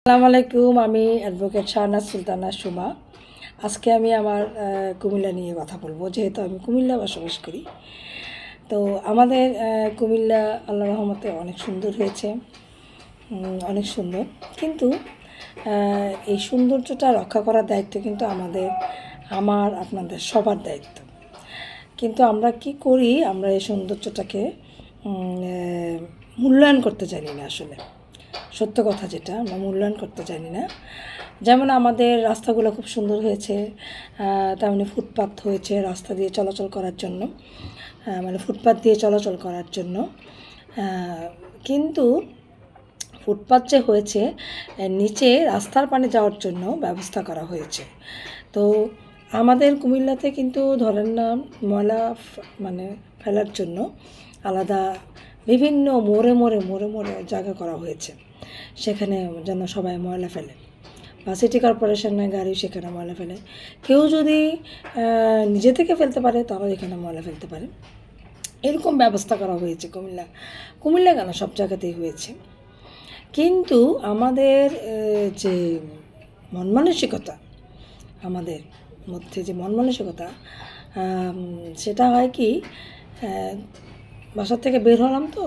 আসসালামু আলাইকুম। আমি অ্যাডভোকেট শাহনাজ সুলতানা সুমা। আজকে আমি আমার কুমিল্লা নিয়ে কথা বলবো, যেহেতু আমি কুমিল্লা বসবাস করি। তো আমাদের কুমিল্লা আল্লাহ রহমতে অনেক সুন্দর হয়েছে, অনেক সুন্দর। কিন্তু এই সৌন্দর্যটা রক্ষা করার দায়িত্ব কিন্তু আমার আপনাদের সবার দায়িত্ব। কিন্তু আমরা কি করি, আমরা এই সৌন্দর্যটাকে মূল্যায়ন করতে জানি না। আসলে সত্য কথা যেটা, আমরা মূল্যায়ন করতে জানি না। যেমন আমাদের রাস্তাগুলো খুব সুন্দর হয়েছে, তেমনি ফুটপাথ হয়েছে রাস্তা দিয়ে চলাচল করার জন্য, মানে ফুটপাথ দিয়ে চলাচল করার জন্য। কিন্তু ফুটপাথ যে হয়েছে, নিচে রাস্তার পানি যাওয়ার জন্য ব্যবস্থা করা হয়েছে। তো আমাদের কুমিল্লাতে কিন্তু ধরেন না, ময়লা মানে ফেলার জন্য আলাদা বিভিন্ন মোড়ে মোড়ে মোড়ে মোড়ে জায়গা করা হয়েছে, সেখানে যেন সবাই ময়লা ফেলে, বা সিটি কর্পোরেশনের গাড়ি সেখানে ময়লা ফেলে। কেউ যদি নিজে থেকে ফেলতে পারে তারাও এখানে ময়লা ফেলতে পারে, এরকম ব্যবস্থা করা হয়েছে কুমিল্লা কেন, সব জায়গাতেই হয়েছে। কিন্তু আমাদের যে মন মানসিকতা, আমাদের মধ্যে যে মন মানসিকতা, সেটা হয় কি, বাসার থেকে বের হলাম তো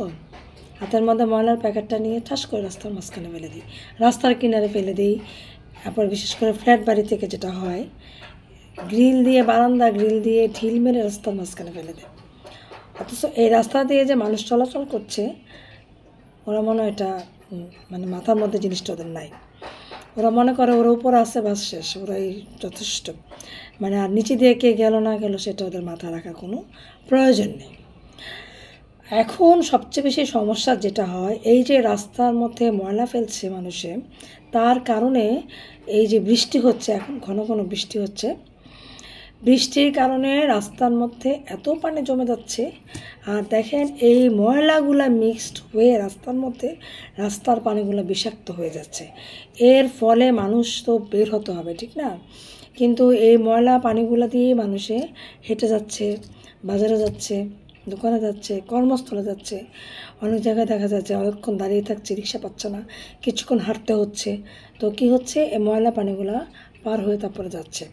হাতের মধ্যে ময়লার প্যাকেটটা নিয়ে ঠাস করে রাস্তার মাঝখানে ফেলে দিই, রাস্তার কিনারে ফেলে দিই। তারপর বিশেষ করে ফ্ল্যাট বাড়ি থেকে যেটা হয়, বারান্দা গ্রিল দিয়ে ঢিল মেরে রাস্তার মাঝখানে ফেলে দেয়। অথচ এই রাস্তা দিয়ে যে মানুষ চলাচল করছে, ওরা মনে হয় এটা মানে মাথার মধ্যে জিনিসটা ওদের নাই। ওরা মনে করে ওরা উপরে আসে, বাস শেষ, ওরাই যথেষ্ট। মানে আর নিচে দিয়ে কে গেল না গেল সেটা ওদের মাথা রাখার কোনো প্রয়োজন নেই। এখন সবচেয়ে বেশি সমস্যা যেটা হয়, এই যে রাস্তার মধ্যে ময়লা ফেলছে মানুষে, তার কারণে এই যে বৃষ্টি হচ্ছে, এখন ঘন ঘন বৃষ্টি হচ্ছে, বৃষ্টির কারণে রাস্তার মধ্যে এত পানি জমে যাচ্ছে। আর দেখেন, এই ময়লাগুলা মিক্সড হয়ে রাস্তার পানিগুলো বিষাক্ত হয়ে যাচ্ছে। এর ফলে মানুষ তো বের হতে হবে, ঠিক না? কিন্তু এই ময়লা পানিগুলো দিয়ে মানুষে হেঁটে যাচ্ছে, বাজারে যাচ্ছে, দোকানে যাচ্ছে, কর্মস্থলে যাচ্ছে। অনেক জায়গায় দেখা যাচ্ছে অনেকক্ষণ দাঁড়িয়ে থাকছে, রিক্সা পাচ্ছে না, কিছুক্ষণ হাঁটতে হচ্ছে। তো কি হচ্ছে, এই ময়লা পানিগুলা পার হয়ে তারপরে যাচ্ছে।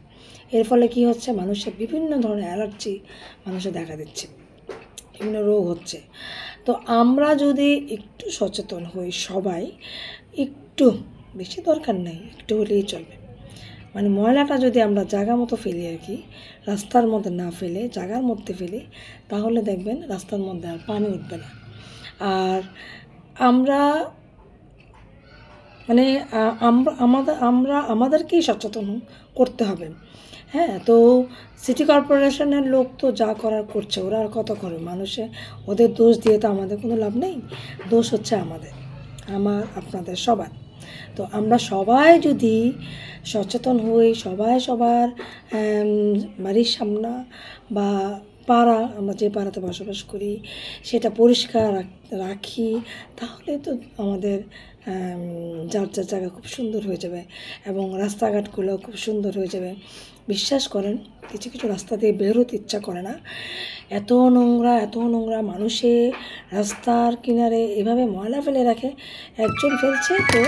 এর ফলে কি হচ্ছে, মানুষের বিভিন্ন ধরনের অ্যালার্জি মানুষের দেখা দিচ্ছে, বিভিন্ন রোগ হচ্ছে। তো আমরা যদি একটু সচেতন হই সবাই, একটু, বেশি দরকার নেই, একটু হলেই চলবে। মানে ময়লাটা যদি আমরা জায়গা মতো ফেলি আর কি, রাস্তার মধ্যে না ফেলে জায়গার মধ্যে ফেলি, তাহলে দেখবেন রাস্তার মধ্যে আর পানি উঠবে না। আর আমরা মানে আমাদেরকেই সচেতন করতে হবে। হ্যাঁ, তো সিটি কর্পোরেশনের লোক তো যা করার করছে, ওরা আর কত করে, ওদের দোষ দিয়ে তো আমাদের কোনো লাভ নেই। দোষ হচ্ছে আপনাদের সবার। তো আমরা সবাই যদি সচেতন হই, সবাই সবার বাড়ির সামনে বা পাড়া, আমরা যে পাড়াতে বসবাস করি সেটা পরিষ্কার রাখি, তাহলে তো আমাদের যার যার জায়গা খুব সুন্দর হয়ে যাবে এবং রাস্তাঘাটগুলো খুব সুন্দর হয়ে যাবে। বিশ্বাস করেন, কিছু কিছু রাস্তা দিয়ে বের হতে ইচ্ছা করে না, এত নোংরা। মানুষে রাস্তার কিনারে এভাবে ময়লা ফেলে রাখে, একজন ফেলছে তো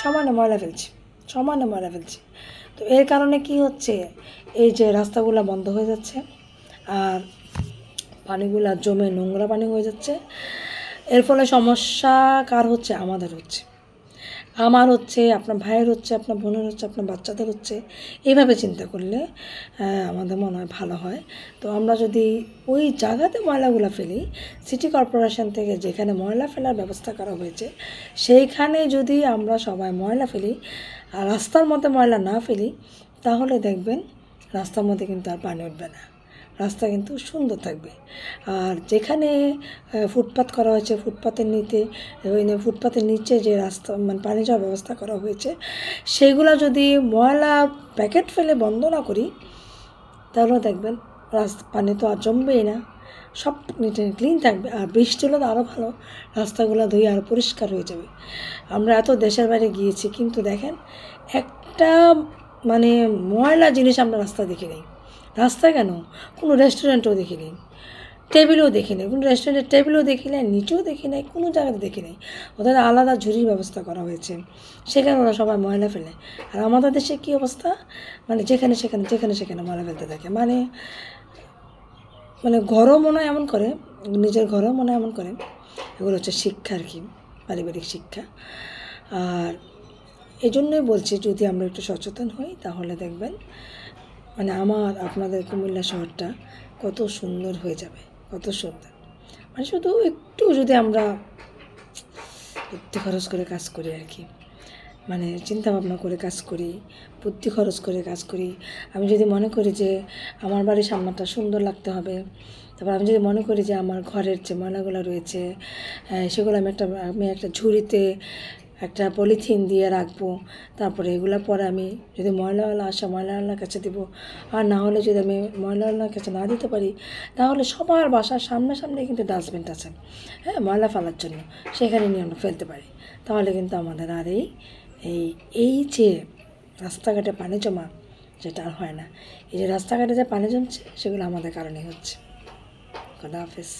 সমানে ময়লা ফেলছে। তো এর কারণে কি হচ্ছে, এই যে রাস্তাগুলো বন্ধ হয়ে যাচ্ছে, আর পানিগুলা জমে নোংরা পানি হয়ে যাচ্ছে। এর ফলে সমস্যা কার হচ্ছে? আমার হচ্ছে, আপনার ভাইয়ের হচ্ছে, আপনার বোনের হচ্ছে, আপনার বাচ্চাদের হচ্ছে। এইভাবে চিন্তা করলে আমাদের মনে হয় ভালো হয়। তো আমরা যদি ওই জায়গাতে ময়লাগুলো ফেলি, সিটি কর্পোরেশন থেকে যেখানে ময়লা ফেলার ব্যবস্থা করা হয়েছে সেইখানে যদি আমরা সবাই ময়লা ফেলি আর রাস্তার মধ্যে ময়লা না ফেলি, তাহলে দেখবেন রাস্তার মধ্যে কিন্তু আর পানি উঠবে না, রাস্তা কিন্তু সুন্দর থাকবে। আর যেখানে ফুটপাথ করা হয়েছে, ফুটপাথের নিচে যে রাস্তা মানে পানি যাওয়ার ব্যবস্থা করা হয়েছে, সেগুলো যদি ময়লা প্যাকেট ফেলে বন্ধ না করি, তাহলে দেখবেন পানি তো আর জমবেই না, সব ক্লিন থাকবে। আর বৃষ্টি হলে তো আরও ভালো, রাস্তাগুলো ধুয়ে আরও পরিষ্কার হয়ে যাবে। আমরা এত দেশের বাইরে গিয়েছি, কিন্তু দেখেন একটা মানে ময়লা জিনিস আমরা রাস্তা দেখি নেই। রাস্তা কেন, কোনো রেস্টুরেন্টও দেখিনি, টেবিলও দেখি নাই, কোনো রেস্টুরেন্টের টেবিলও দেখি নাই, নিচেও দেখি নাই, কোনো জায়গাতে দেখি নাই। ওদের আলাদা ঝুড়ির ব্যবস্থা করা হয়েছে, সেখানে ওরা সবাই ময়লা ফেলে। আর আমাদের দেশে কী অবস্থা, মানে যেখানে সেখানে ময়লা ফেলতে থাকে, মানে মানে ঘরও মনে হয় এমন করে, নিজের ঘরেও মনে হয় এমন করে। এগুলো হচ্ছে শিক্ষা আর কি, পারিবারিক শিক্ষা। আর এই জন্যই বলছি, যদি আমরা একটু সচেতন হই তাহলে দেখবেন মানে আপনাদের কুমিল্লা শহরটা কত সুন্দর হয়ে যাবে, কত সুন্দর। মানে শুধু একটু যদি আমরা বুদ্ধি খরচ করে কাজ করি আর কি, মানে চিন্তা ভাবনা করে কাজ করি, বুদ্ধি খরচ করে কাজ করি। আমি যদি মনে করি যে আমার বাড়ির সামনেটা সুন্দর লাগতে হবে, তারপর আমি যদি মনে করি যে আমার ঘরের যে ময়লাগুলো রয়েছে সেগুলো আমি একটা ঝুড়িতে একটা পলিথিন দিয়ে রাখবো, তারপরে এগুলো পরে আমি যদি ময়লাওয়ালা আসে ময়লাওয়ালার কাছে দেবো, আর না হলে যদি আমি ময়লাওয়ালার কাছে না দিতে পারি তাহলে সবার বাসার সামনে কিন্তু ডাস্টবিন আছে, হ্যাঁ, ময়লা ফেলার জন্য, সেখানে নিয়ে আমরা ফেলতে পারি। তাহলে কিন্তু আমাদের আর এই যে রাস্তাঘাটে পানি জমা, যেটা আর হয় না। এই যে রাস্তাঘাটে যে পানি জমছে সেগুলো আমাদের কারণেই হচ্ছে। খোদা হাফেজ।